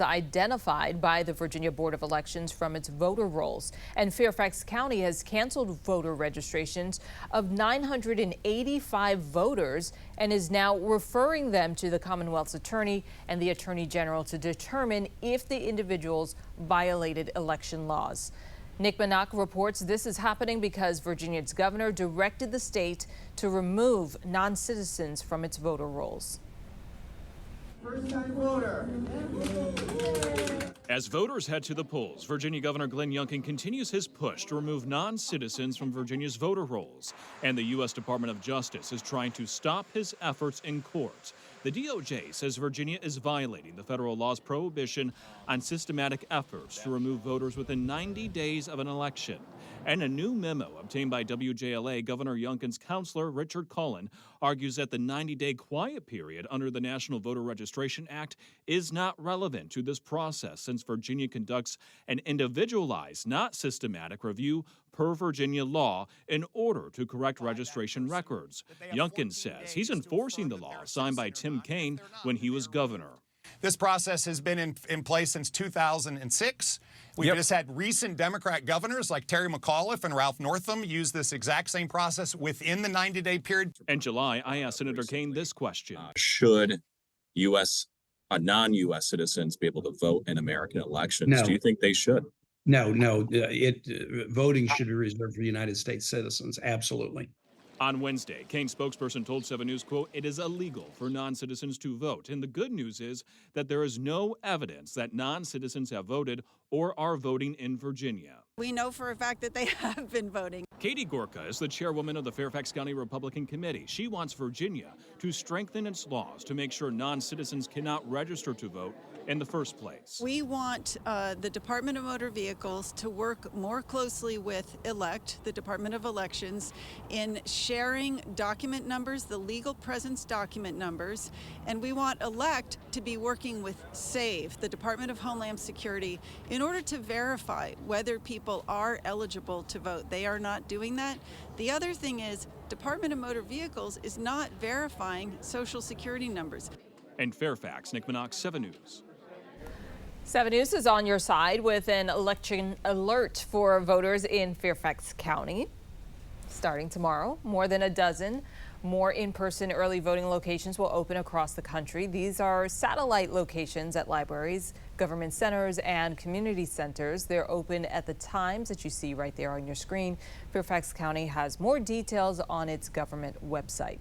Identified by the Virginia Board of Elections from its voter rolls. And Fairfax County has canceled voter registrations of 985 voters and is now referring them to the Commonwealth's attorney and the Attorney General to determine if the individuals violated election laws. Nick Manock reports this is happening because Virginia's governor directed the state to remove non-citizens from its voter rolls. First-time voter. As voters head to the polls, Virginia Governor Youngkin continues his push to remove non-citizens from Virginia's voter rolls. And the U.S. Department of Justice is trying to stop his efforts in court. The DOJ says Virginia is violating the federal law's prohibition on systematic efforts to remove voters within 90 days of an election. And a new memo obtained by WJLA, Governor Youngkin's counselor, Richard Cullen, argues that the 90-day quiet period under the National Voter Registration Act is not relevant to this process since Virginia conducts an individualized, not systematic review per Virginia law in order to correct registration records. Youngkin says he's enforcing the law signed by Tim Kaine when he was governor. This process has been in place since 2006. We've just had recent Democrat governors like Terry McAuliffe and Ralph Northam use this exact same process within the 90-day period. In July, I asked Senator Kaine this question. Should non-U.S. citizens be able to vote in American elections? No. Do you think they should? No. Voting should be reserved for United States citizens. Absolutely. On Wednesday, Kaine spokesperson told 7 News, quote, "It is illegal for non-citizens to vote." And the good news is that there is no evidence that non-citizens have voted or are voting in Virginia. We know for a fact that they have been voting. Katie Gorka is the chairwoman of the Fairfax County Republican Committee. She wants Virginia to strengthen its laws to make sure non-citizens cannot register to vote in the first place. We want the Department of Motor Vehicles to work more closely with the Department of Elections, in sharing document numbers, the legal presence document numbers, and we want ELECT to be working with SAVE, the Department of Homeland Security, in order to verify whether people are eligible to vote. They are not doing that. The other thing is, Department of Motor Vehicles is not verifying Social Security numbers. In Fairfax, Nick Manock, 7 News. 7 News is on your side with an election alert for voters in Fairfax County. Starting tomorrow, more than a dozen more in-person early voting locations will open across the country. These are satellite locations at libraries, government centers, and community centers. They're open at the times that you see right there on your screen. Fairfax County has more details on its government website.